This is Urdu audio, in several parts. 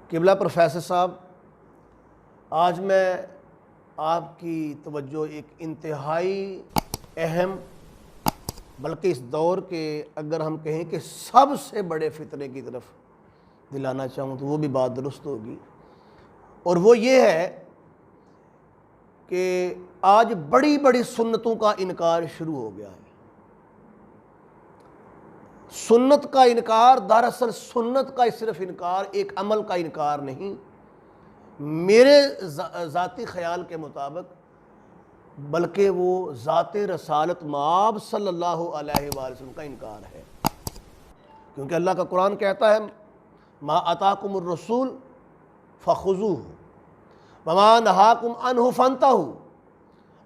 قبلہ پروفیسر صاحب، آج میں آپ کی توجہ ایک انتہائی اہم بلکہ اس دور کے اگر ہم کہیں کہ سب سے بڑے فتنے کی طرف دلانا چاہوں تو وہ بھی بات درست ہوگی، اور وہ یہ ہے کہ آج بڑی بڑی سنتوں کا انکار شروع ہو گیا ہے۔ سنت کا انکار دراصل سنت کا صرف انکار ایک عمل کا انکار نہیں، میرے ذاتی خیال کے مطابق بلکہ وہ ذات رسالت مآب صلی اللہ علیہ وآلہ وسلم کا انکار ہے، کیونکہ اللہ کا قرآن کہتا ہے ما آتاکم الرسول فخذوہ وما نہاکم عنہ فانتہوا،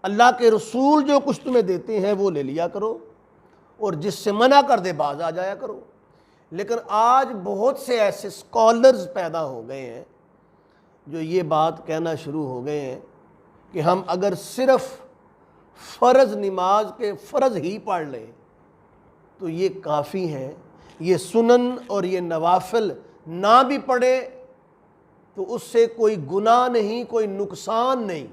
اللہ کے رسول جو کچھ تمہیں دیتے ہیں وہ لے لیا کرو اور جس سے منع کر دے باز آ جایا کرو۔ لیکن آج بہت سے ایسے سکالرز پیدا ہو گئے ہیں جو یہ بات کہنا شروع ہو گئے ہیں کہ ہم اگر صرف فرض نماز کے فرض ہی پڑھ لیں تو یہ کافی ہے، یہ سنن اور یہ نوافل نہ بھی پڑھے تو اس سے کوئی گناہ نہیں، کوئی نقصان نہیں۔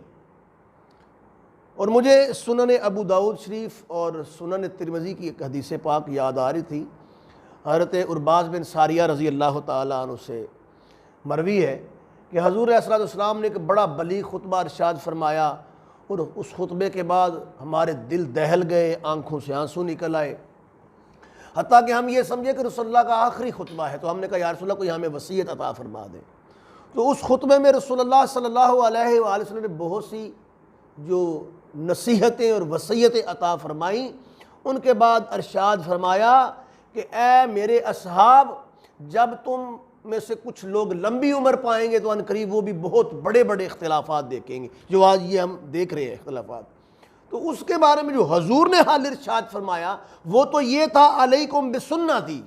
اور مجھے سنن ابو داؤد شریف اور سنن ترمذی کی ایک حدیث پاک یاد آ رہی تھی، حضرت عرباض بن ساریہ رضی اللہ تعالیٰ عنہ سے مروی ہے کہ حضور علیہ السلام نے ایک بڑا بلیغ خطبہ ارشاد فرمایا، اور اس خطبے کے بعد ہمارے دل دہل گئے، آنکھوں سے آنسو نکل آئے، حتیٰ کہ ہم یہ سمجھے کہ رسول اللہ کا آخری خطبہ ہے۔ تو ہم نے کہا یا رسول اللہ کوئی ہمیں وصیت عطا فرما دے۔ تو اس خطبے میں رسول اللہ صلی اللہ علیہ وآلہ وسلم نے بہت سی جو نصیحتیں اور وصیتیں عطا فرمائیں، ان کے بعد ارشاد فرمایا کہ اے میرے اصحاب، جب تم میں سے کچھ لوگ لمبی عمر پائیں گے تو ان قریب وہ بھی بہت بڑے بڑے اختلافات دیکھیں گے جو آج یہ ہم دیکھ رہے ہیں اختلافات۔ تو اس کے بارے میں جو حضور نے حال ارشاد فرمایا وہ تو یہ تھا علیکم بسنتی،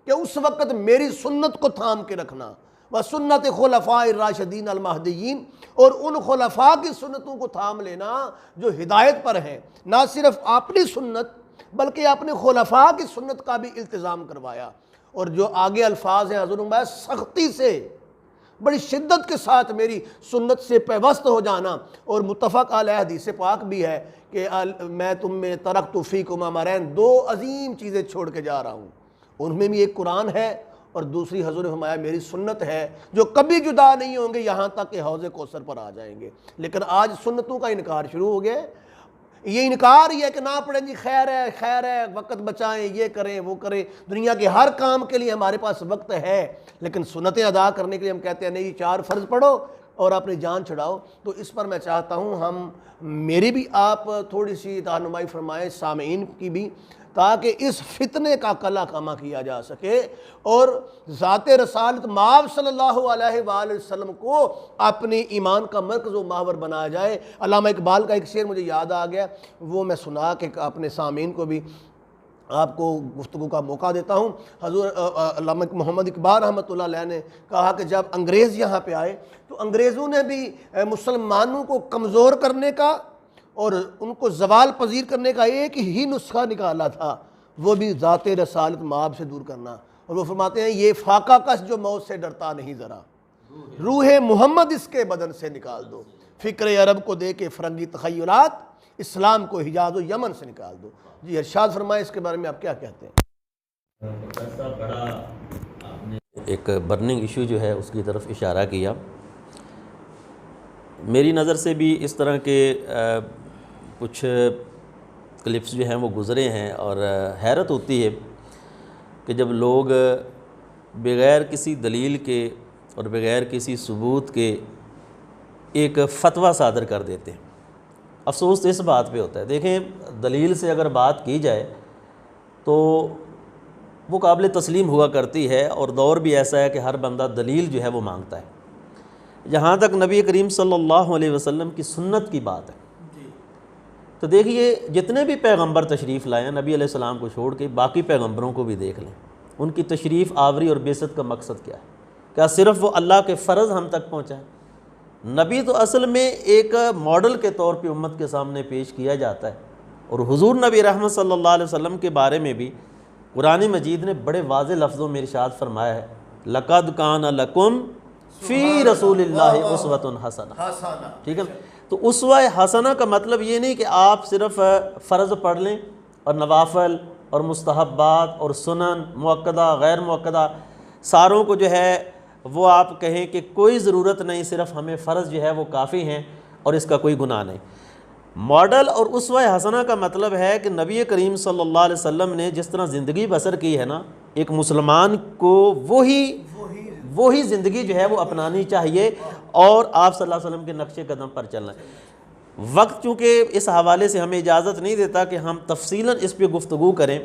کہ اس وقت میری سنت کو تھام کے رکھنا، وسنت خلفاء الراشدین المہدیین، اور ان خلفاء کی سنتوں کو تھام لینا جو ہدایت پر ہیں، نہ صرف اپنی سنت بلکہ اپنے خلفاء کی سنت کا بھی التزام کروایا۔ اور جو آگے الفاظ ہیں حضور نے سختی سے بڑی شدت کے ساتھ میری سنت سے پیوست ہو جانا، اور متفق علیہ حدیث پاک بھی ہے کہ میں تم میں ترکت فیکم امرین، دو عظیم چیزیں چھوڑ کے جا رہا ہوں، ان میں بھی ایک قرآن ہے اور دوسری حضور نے فرمایا میری سنت ہے، جو کبھی جدا نہیں ہوں گے یہاں تک کہ حوض کوثر پر آ جائیں گے۔ لیکن آج سنتوں کا انکار شروع ہو گیا ہے، یہ انکار یہ کہ نہ پڑھیں جی خیر ہے، وقت بچائیں، یہ کریں وہ کریں، دنیا کے ہر کام کے لیے ہمارے پاس وقت ہے، لیکن سنتیں ادا کرنے کے لیے ہم کہتے ہیں نہیں 4 فرض پڑھو اور اپنی جان چھڑاؤ۔ تو اس پر میں چاہتا ہوں میری بھی آپ تھوڑی سی رہنمائی فرمائیں، سامعین کی بھی، تاکہ اس فتنے کا کلا کما کیا جا سکے اور ذات رسالت مآب صلی اللہ علیہ وآلہ وسلم کو اپنی ایمان کا مرکز و محور بنایا جائے۔ علامہ اقبال کا ایک شعر مجھے یاد آ گیا، وہ میں سنا کے اپنے سامعین کو بھی آپ کو گفتگو کا موقع دیتا ہوں۔ حضور علامہ محمد اقبال رحمۃ اللہ علیہ نے کہا کہ جب انگریز یہاں پہ آئے تو انگریزوں نے بھی مسلمانوں کو کمزور کرنے کا اور ان کو زوال پذیر کرنے کا ایک ہی نسخہ نکالا تھا، وہ بھی ذات رسالت مآب سے دور کرنا۔ اور وہ فرماتے ہیں یہ فاقہ کش جو موت سے ڈرتا نہیں ذرا، روح محمد اس کے بدن سے نکال دو، فکر عرب کو دے کے فرنگی تخیلات، اسلام کو حجاز و یمن سے نکال دو۔ جی ارشاد فرمائے اس کے بارے میں آپ کیا کہتے ہیں؟ بڑا آپ نے ایک برننگ ایشو جو ہے اس کی طرف اشارہ کیا۔ میری نظر سے بھی اس طرح کے کچھ کلپس جو ہیں وہ گزرے ہیں، اور حیرت ہوتی ہے کہ جب لوگ بغیر کسی دلیل کے اور بغیر کسی ثبوت کے ایک فتویٰ صادر کر دیتے ہیں۔ افسوس اس بات پہ ہوتا ہے، دیکھیں دلیل سے اگر بات کی جائے تو وہ قابل تسلیم ہوا کرتی ہے، اور دور بھی ایسا ہے کہ ہر بندہ دلیل جو ہے وہ مانگتا ہے۔ جہاں تک نبی کریم صلی اللہ علیہ وسلم کی سنت کی بات ہے تو دیکھیے جتنے بھی پیغمبر تشریف لائے ہیں نبی علیہ السلام کو چھوڑ کے باقی پیغمبروں کو بھی دیکھ لیں، ان کی تشریف آوری اور بعثت کا مقصد کیا ہے؟ کیا صرف وہ اللہ کے فرض ہم تک پہنچائیں؟ نبی تو اصل میں ایک ماڈل کے طور پہ امت کے سامنے پیش کیا جاتا ہے، اور حضور نبی رحمت صلی اللہ علیہ وسلم کے بارے میں بھی قرآن مجید نے بڑے واضح لفظوں میں ارشاد فرمایا ہے، لَقَدْ كَانَ لَكُمْ فی رسول اللہ اسوۃ حسنہ، حسنہ، ٹھیک ہے نا؟ تو اسوہ حسنہ کا مطلب یہ نہیں کہ آپ صرف فرض پڑھ لیں اور نوافل اور مستحبات اور سنن مؤکدہ غیر مؤکدہ ساروں کو جو ہے وہ آپ کہیں کہ کوئی ضرورت نہیں، صرف ہمیں فرض جو ہے وہ کافی ہیں اور اس کا کوئی گناہ نہیں۔ ماڈل اور اسوہ حسنہ کا مطلب ہے کہ نبی کریم صلی اللہ علیہ وسلم نے جس طرح زندگی بسر کی ہے نا، ایک مسلمان کو وہی زندگی جو ہے وہ اپنانی چاہیے اور آپ صلی اللہ علیہ وسلم کے نقش قدم پر چلنا ہے۔ وقت چونکہ اس حوالے سے ہمیں اجازت نہیں دیتا کہ ہم تفصیلاً اس پہ گفتگو کریں،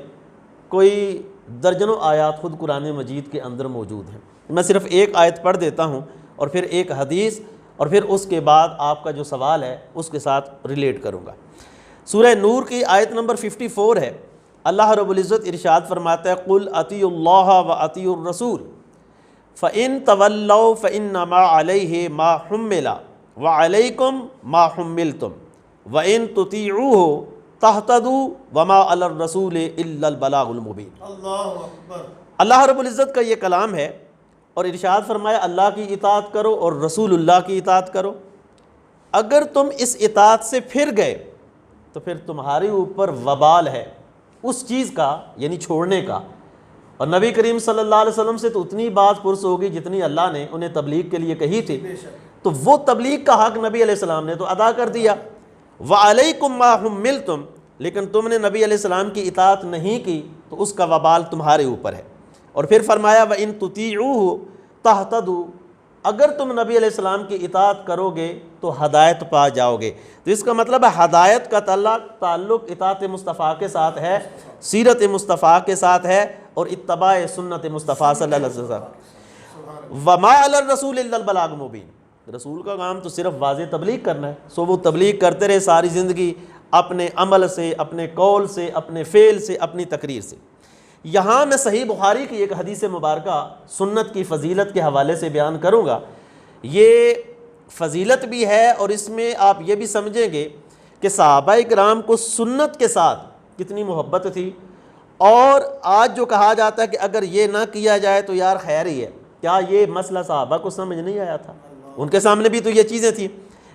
کوئی درجنوں آیات خود قرآن مجید کے اندر موجود ہیں۔ میں صرف ایک آیت پڑھ دیتا ہوں اور پھر ایک حدیث اور پھر اس کے بعد آپ کا جو سوال ہے اس کے ساتھ ریلیٹ کروں گا۔ سورہ نور کی آیت نمبر 54 ہے۔ اللہ رب العزت ارشاد فرماتا ہے قُلْ اطیعوا اللَّهَ وَاطیعوا الرَّسُولَ فَإِن تَوَلَّوْا فَإِنَّمَا عَلَيْهِ مَا حُمِّلَ وَعَلَيْكُمْ مَا حُمِّلْتُمْ وَإِن تُطِيعُوهُ تَهْتَدُوا وَمَا عَلَى الرَّسُولِ إِلَّا الْبَلَاغُ الْمُبِينُ۔ اللہ اکبر۔ اللہ رب العزت کا یہ کلام ہے اور ارشاد فرمایا اللہ کی اطاعت کرو اور رسول اللہ کی اطاعت کرو۔ اگر تم اس اطاعت سے پھر گئے تو پھر تمہارے اوپر وبال ہے اس چیز کا، یعنی چھوڑنے کا۔ اور نبی کریم صلی اللہ علیہ وسلم سے تو اتنی بات پرس ہوگی جتنی اللہ نے انہیں تبلیغ کے لیے کہی تھی، تو وہ تبلیغ کا حق نبی علیہ السلام نے تو ادا کر دیا۔ وَعَلَيْكُمْ مَا حُمِّلْتُمْ، لیکن تم نے نبی علیہ السلام کی اطاعت نہیں کی تو اس کا وبال تمہارے اوپر ہے۔ اور پھر فرمایا وَإِن تُطِيعُوهُ تَهْتَدُوا، اگر تم نبی علیہ السلام کی اطاعت کرو گے تو ہدایت پا جاؤ گے۔ تو اس کا مطلب ہے ہدایت کا تعلق اطاعت مصطفیٰ کے ساتھ ہے، سیرت مصطفیٰ کے ساتھ ہے اور اتباع سنت مصطفیٰ صلی اللہ علیہ وسلم۔ وَمَا عَلَى الرَّسُولِ إِلَّا الْبَلَاغُ الْمُبِينُ، رسول کا کام تو صرف واضح تبلیغ کرنا ہے، سو وہ تبلیغ کرتے رہے ساری زندگی، اپنے عمل سے، اپنے قول سے، اپنے فعل سے، اپنی تقریر سے۔ یہاں میں صحیح بخاری کی ایک حدیث مبارکہ سنت کی فضیلت کے حوالے سے بیان کروں گا۔ یہ فضیلت بھی ہے اور اس میں آپ یہ بھی سمجھیں گے کہ صحابہ کرام کو سنت کے ساتھ کتنی محبت تھی، اور آج جو کہا جاتا ہے کہ اگر یہ نہ کیا جائے تو یار خیر ہی ہے، کیا یہ مسئلہ صحابہ کو سمجھ نہیں آیا تھا؟ ان کے سامنے بھی تو یہ چیزیں تھیں۔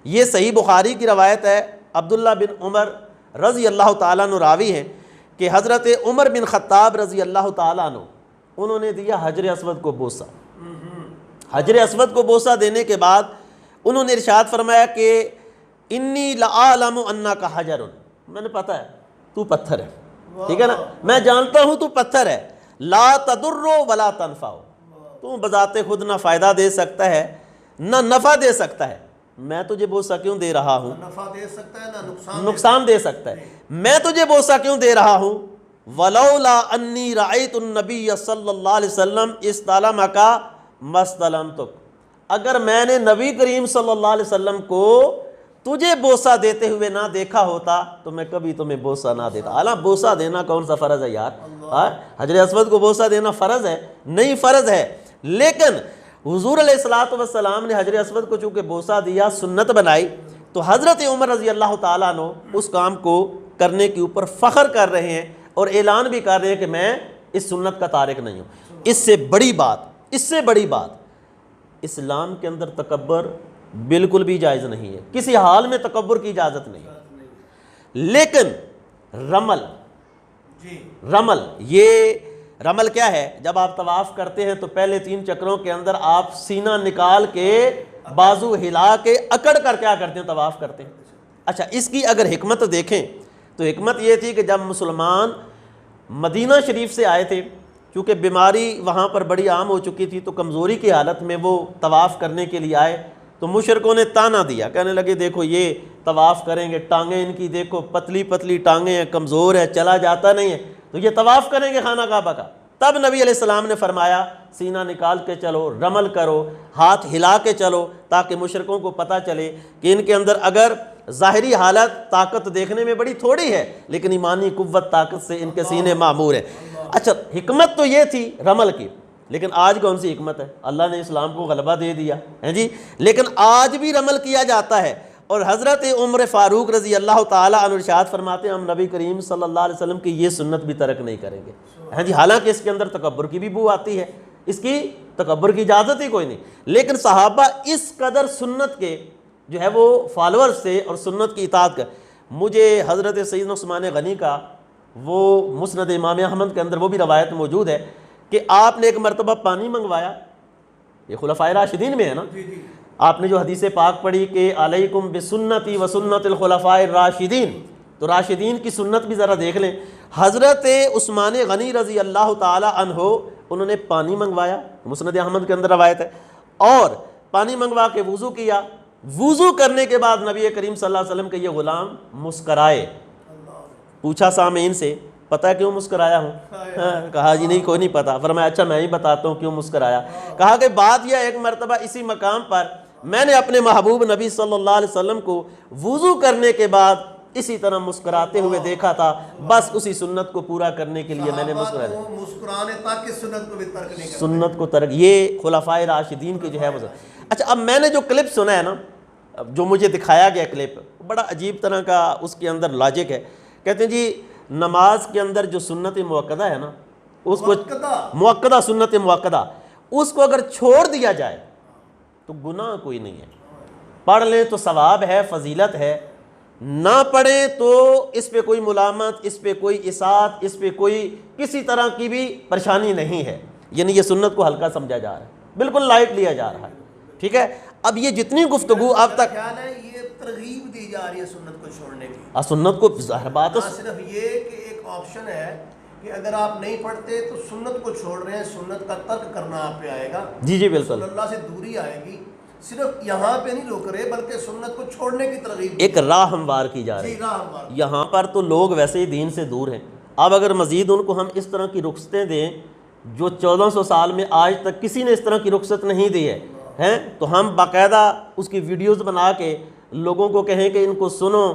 یہ صحیح بخاری کی روایت ہے، عبداللہ بن عمر رضی اللہ تعالیٰ عنہ راوی ہیں کہ حضرت عمر بن خطاب رضی اللہ تعالیٰ عنہ انہوں نے دیا حجر اسود کو بوسہ۔ حجر اسود کو بوسہ دینے کے بعد انہوں نے ارشاد فرمایا کہ انی لعالم انک حجر، میں نے پتہ ہے تو پتھر ہے، ٹھیک ہے نا، میں جانتا ہوں تو پتھر ہے، لا تضر ولا تنفع، تو بذات خود نہ فائدہ دے سکتا ہے نہ نفع دے سکتا ہے، میں تجھے بوسہ کیوں دے رہا ہوں؟ نفع دے سکتا ہے نہ نقصان دے سکتا ہے، میں تجھے بوسہ کیوں دے رہا ہوں؟ ولولا انی رأیت النبی صلی اللہ علیہ وسلم استلمک ما استلمتک، اگر میں نے نبی کریم صلی اللہ علیہ وسلم کو تجھے بوسہ دیتے ہوئے نہ دیکھا ہوتا تو میں کبھی تمہیں بوسہ نہ دیتا۔ حالانکہ بوسہ دینا کون سا فرض ہے یار؟ حجر اسود کو بوسہ دینا فرض ہے؟ نہیں فرض ہے، لیکن حضور علیہ الصلوۃ والسلام نے حجر اسود کو چونکہ بوسہ دیا، سنت بنائی، تو حضرت عمر رضی اللہ تعالیٰ عنہ اس کام کو کرنے کے اوپر فخر کر رہے ہیں اور اعلان بھی کر رہے ہیں کہ میں اس سنت کا تارک نہیں ہوں۔ اس سے بڑی بات اسلام کے اندر تکبر بالکل بھی جائز نہیں ہے، کسی حال میں تکبر کی اجازت نہیں ہے، لیکن رمل کیا ہے؟ جب آپ طواف کرتے ہیں تو پہلے 3 چکروں کے اندر آپ سینہ نکال کے بازو ہلا کے اکڑ کر کیا کرتے ہیں؟ طواف کرتے ہیں۔ اچھا، اس کی اگر حکمت دیکھیں تو حکمت یہ تھی کہ جب مسلمان مدینہ شریف سے آئے تھے، کیونکہ بیماری وہاں پر بڑی عام ہو چکی تھی، تو کمزوری کی حالت میں وہ طواف کرنے کے لیے آئے، تو مشرکوں نے تانا دیا، کہنے لگے دیکھو یہ طواف کریں گے، ٹانگیں ان کی دیکھو پتلی پتلی ٹانگیں ہیں، کمزور ہے، چلا جاتا نہیں ہے، تو یہ طواف کریں گے خانہ کعبہ کا۔ تب نبی علیہ السلام نے فرمایا سینہ نکال کے چلو، رمل کرو، ہاتھ ہلا کے چلو، تاکہ مشرکوں کو پتہ چلے کہ ان کے اندر اگر ظاہری حالت طاقت دیکھنے میں بڑی تھوڑی ہے لیکن ایمانی قوت طاقت سے ان کے سینے معمور ہے۔ اچھا، حکمت تو یہ تھی رمل کی، لیکن آج کون سی حکمت ہے؟ اللہ نے اسلام کو غلبہ دے دیا ہے جی، لیکن آج بھی رمل کیا جاتا ہے، اور حضرت عمر فاروق رضی اللہ تعالیٰ عنہ ارشاد فرماتے ہیں ہم نبی کریم صلی اللہ علیہ وسلم کی یہ سنت بھی ترک نہیں کریں گے، ہاں جی، حالانکہ اس کے اندر تکبر کی بھی بو آتی ہے، اس کی تکبر کی اجازت ہی کوئی نہیں. لیکن صحابہ اس قدر سنت کے جو ہے وہ فالورز تھے اور سنت کی اطاعت کا. مجھے حضرت سیدنا عثمان غنی کا وہ مسند امام احمد کے اندر وہ بھی روایت موجود ہے کہ آپ نے ایک مرتبہ پانی منگوایا. یہ خلفائے راشدین میں ہے نا. آپ نے جو حدیث پاک پڑھی کہ علیکم بسنتی و سنت الخلفاء الراشدین، تو راشدین کی سنت بھی ذرا دیکھ لیں. حضرت عثمان غنی رضی اللہ تعالی عنہ انہوں نے پانی منگوایا، مسند احمد کے اندر روایت ہے، اور پانی منگوا کے وضو کیا. وضو کرنے کے بعد نبی کریم صلی اللہ علیہ وسلم کے یہ غلام مسکرائے. پوچھا سامعین سے پتہ ہے کیوں مسکرایا ہوں؟ کہا جی نہیں کوئی نہیں پتا. فرمایا اچھا میں ہی بتاتا ہوں کیوں مسکرایا. کہا کہ بات یہ ایک مرتبہ اسی مقام پر میں نے اپنے محبوب نبی صلی اللہ علیہ وسلم کو وضو کرنے کے بعد اسی طرح مسکراتے ہوئے دیکھا تھا، بس اسی سنت کو پورا کرنے کے لیے میں نے مسکرانے تاکہ سنت کو بھی ترک نہیں کریں. سنت کو ترک، یہ خلفائے راشدین کی جو ہے وہ. اچھا اب میں نے جو کلپ سنا ہے نا، جو مجھے دکھایا گیا کلپ، بڑا عجیب طرح کا اس کے اندر لاجک ہے. کہتے ہیں جی نماز کے اندر جو سنت موقدہ ہے نا، اس کو موقدہ سنت موقدہ، اس کو اگر چھوڑ دیا جائے تو گناہ کوئی نہیں ہے. پڑھ لیں تو ثواب ہے، فضیلت ہے، نہ پڑھیں تو اس پہ کوئی ملامت، اس پہ کوئی اساءت، اس پہ کوئی کسی طرح کی بھی پریشانی نہیں ہے. یعنی یہ سنت کو ہلکا سمجھا جا رہا ہے، بالکل لائٹ لیا جا رہا ہے. ٹھیک ہے. اب یہ جتنی گفتگو اب تک خیال ہے یہ ترغیب دی جا رہی ہے سنت کو چھوڑنے کی. سنت کو ظاہر بات ہے، صرف یہ کہ ایک آپشن ہے کہ اگر آپ نہیں پڑھتے تو سنت کو چھوڑ رہے ہیں، سنت کا ترک کرنا آپ پہ آئے گا. جی جی بالکل، اللہ سے دوری آئے گی. صرف یہاں پہ نہیں روک رہے بلکہ سنت کو چھوڑنے کی ترغیب ایک راہ ہموار کی جا رہی ہے. یہاں پر تو لوگ ویسے ہی دین سے دور ہیں. اب اگر مزید ان کو ہم اس طرح کی رخصتیں دیں جو 1400 سال میں آج تک کسی نے اس طرح کی رخصت نہیں دی ہے ہیں، تو ہم باقاعدہ اس کی ویڈیوز بنا کے لوگوں کو کہیں کہ ان کو سنو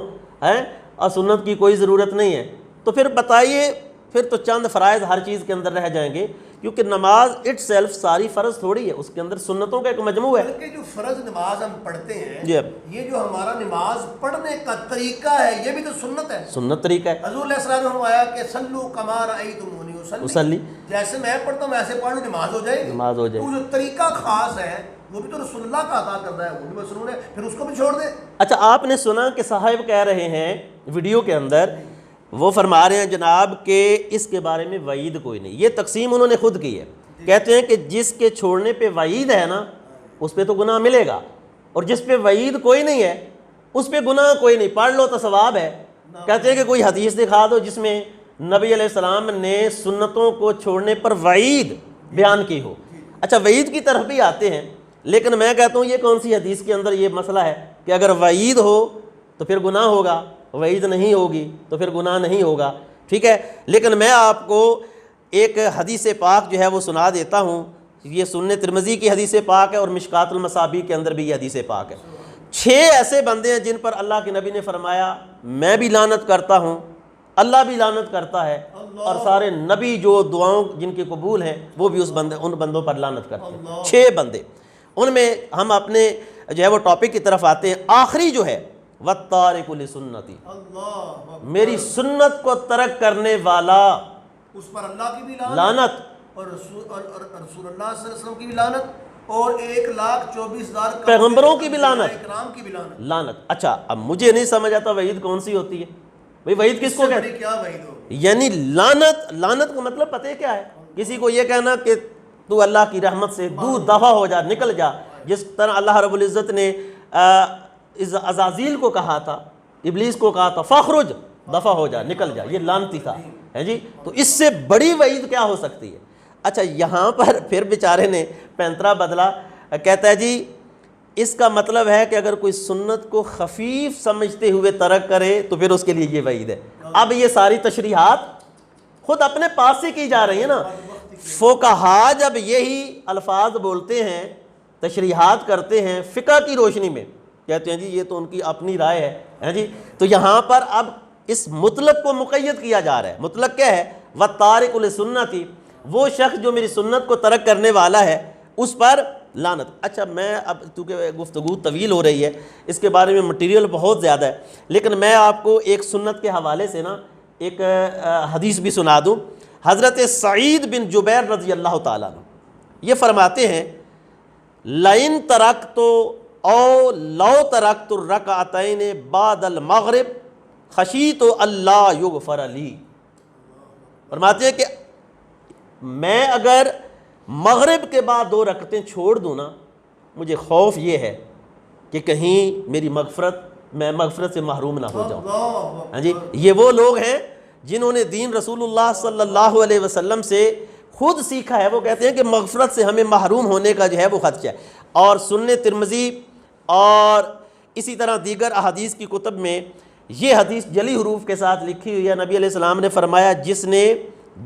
ہیں اور سنت کی کوئی ضرورت نہیں ہے، تو پھر بتائیے پھر تو چند فرائض ہر چیز کے اندر رہ جائیں گے. کیونکہ نماز اٹ سیلف ساری فرض تھوڑی ہے، اس کے اندر سنتوں کا ایک مجموعہ ہے. بلکہ جو فرض نماز ہم پڑھتے ہیں، جی یہ جو ہمارا نماز پڑھنے کا طریقہ ہے یہ بھی تو سنت ہے. سنت طریقہ ہے. حضور علیہ السلام نے فرمایا کہ صلو کما رأیتمونی اصلی، جیسے میں پڑھتا ہوں ویسے پڑھ لو نماز ہو جائے گی. نماز ہو جائے گی. تو جو طریقہ خاص ہے وہ بھی تو رسول اللہ کا عطا کرتا ہے، وہ بھی مسنون ہے، پھر اس کو بھی چھوڑ دے. اچھا آپ نے سنا کہ صاحب کہہ رہے ہیں ویڈیو کے اندر، وہ فرما رہے ہیں جناب کہ اس کے بارے میں وعید کوئی نہیں. یہ تقسیم انہوں نے خود کی ہے. کہتے ہیں کہ جس کے چھوڑنے پہ وعید ہے نا اس پہ تو گناہ ملے گا، اور جس پہ وعید کوئی نہیں ہے اس پہ گناہ کوئی نہیں، پڑھ لو تو ثواب ہے. کہتے ہیں کہ کوئی حدیث دکھا دو جس میں نبی علیہ السلام نے سنتوں کو چھوڑنے پر وعید بیان کی ہو. اچھا وعید کی طرف بھی آتے ہیں، لیکن میں کہتا ہوں یہ کون سی حدیث کے اندر یہ مسئلہ ہے کہ اگر وعید ہو تو پھر گناہ ہوگا، وعید نہیں ہوگی تو پھر گناہ نہیں ہوگا. ٹھیک ہے. لیکن میں آپ کو ایک حدیث پاک جو ہے وہ سنا دیتا ہوں. یہ سنن ترمذی کی حدیث پاک ہے اور مشکات المصابیح کے اندر بھی یہ حدیث پاک ہے. 6 ایسے بندے ہیں جن پر اللہ کے نبی نے فرمایا میں بھی لعنت کرتا ہوں، اللہ بھی لعنت کرتا ہے، اور سارے نبی جو دعاؤں جن کے قبول ہیں وہ بھی ان بندوں پر لعنت کرتے ہیں. 6 بندے. ان میں ہم اپنے جو ہے وہ ٹاپک کی طرف آتے ہیں. آخری جو ہے وَالتَّارِكُ لِسُنَّتِي، میری سنت کو ترک کرنے والا، اس پر اللہ کی بھی لعنت اور رسول اللہ صلی اللہ علیہ وسلم کی بھی لعنت اور 1,24,000 پیغمبروں کی بھی لعنت، اکرام کی بھی لعنت. اچھا اب مجھے نہیں سمجھ آتا وعید کون سی ہوتی ہے بھئی؟ وعید کس کو کہتے ہیں؟ کیا وعید ہو؟ یعنی لعنت کا مطلب پتہ ہے کیا ہے؟ کسی کو یہ کہنا کہ تو اللہ کی رحمت سے دور دفع ہو جا، نکل جا. جس طرح اللہ رب العزت نے عزازیل کو کہا تھا، ابلیس کو کہا تھا فخرج، دفع ہو جا، نکل جا، یہ لعنتی تھا ہے جی. تو اس سے بڑی وعید کیا ہو سکتی ہے؟ اچھا یہاں پر پھر بیچارے نے پینترا بدلا، کہتا ہے جی اس کا مطلب ہے کہ اگر کوئی سنت کو خفیف سمجھتے ہوئے ترک کرے تو پھر اس کے لیے یہ وعید ہے. اب یہ ساری تشریحات خود اپنے پاس سے کی جا رہی ہیں نا. فقہا جب یہی الفاظ بولتے ہیں، تشریحات کرتے ہیں فقہ کی روشنی میں، کہتے ہیں جی یہ تو ان کی اپنی رائے ہے جی. تو یہاں پر اب اس مطلق کو مقید کیا جا رہا ہے. مطلق کیا ہے؟ وَالتَّارِكُ لِسُنَّتِي، وہ شخص جو میری سنت کو ترک کرنے والا ہے اس پر لعنت. اچھا میں اب چونکہ گفتگو طویل ہو رہی ہے، اس کے بارے میں مٹیریل بہت زیادہ ہے، لیکن میں آپ کو ایک سنت کے حوالے سے نا ایک حدیث بھی سنا دوں. حضرت سعید بن جبیر رضی اللہ تعالیٰ عنہ، یہ فرماتے ہیں لئن ترکت او لو ترکت الرکعتین بعد المغرب خشیت اللہ یغفر لی. فرماتے ہیں کہ میں اگر مغرب کے بعد 2 رکعتیں چھوڑ دوں نا، مجھے خوف یہ ہے کہ کہیں میری میں مغفرت سے محروم نہ ہو جاؤں. ہاں جی، یہ وہ لوگ ہیں جنہوں نے دین رسول اللہ صلی اللہ علیہ وسلم سے خود سیکھا ہے. وہ کہتے ہیں کہ مغفرت سے ہمیں محروم ہونے کا جو ہے وہ خدشہ ہے. اور سنن ترمذی اور اسی طرح دیگر احادیث کی کتب میں یہ حدیث جلی حروف کے ساتھ لکھی ہوئی ہے. نبی علیہ السلام نے فرمایا جس نے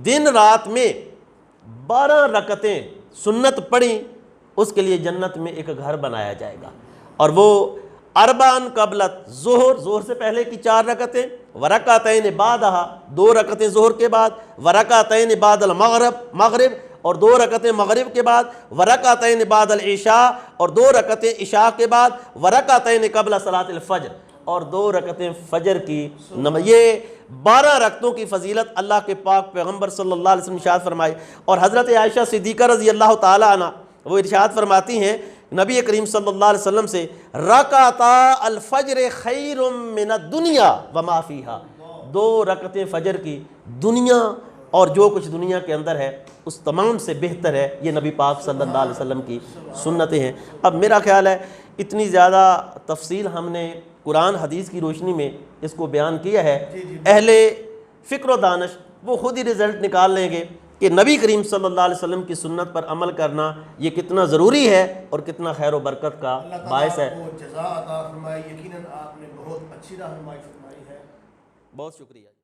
دن رات میں 12 رکعتیں سنت پڑھی اس کے لیے جنت میں ایک گھر بنایا جائے گا. اور وہ اربعن قبل ظہر سے پہلے کی 4 رکعتیں، ورکعتین بعدہا 2 رکعتیں ظہر کے بعد، ورکعتین بعد المغرب اور 2 رکعتیں مغرب کے بعد، ورکعتین بعد العشاء اور 2 رکعتیں عشاء کے بعد، ورکعتین قبل صلاۃ الفجر اور 2 رکعتیں فجر کی. یہ 12 رکعتوں کی فضیلت اللہ کے پاک پیغمبر صلی اللہ علیہ وسلم ارشاد فرمائے. اور حضرت عائشہ صدیقہ رضی اللہ تعالی عنہ وہ ارشاد فرماتی ہیں نبی کریم صلی اللہ علیہ وسلم سے رکعتا الفجر خیر من الدنیا وما فیہا. 2 رکعتیں فجر کی دنیا اور جو کچھ دنیا کے اندر ہے اس تمام سے بہتر ہے. یہ نبی پاک صلی اللہ علیہ وسلم کی سنتیں ہیں. اب میرا خیال ہے اتنی زیادہ تفصیل ہم نے قرآن حدیث کی روشنی میں اس کو بیان کیا ہے. اہل فکر و دانش وہ خود ہی رزلٹ نکال لیں گے کہ نبی کریم صلی اللہ علیہ وسلم کی سنت پر عمل کرنا یہ کتنا ضروری ہے اور کتنا خیر و برکت کا باعث ہے. جزا عطا فرمائے. یقیناً آپ نے بہت اچھی رہنمائی فرمائی ہے. بہت شکریہ.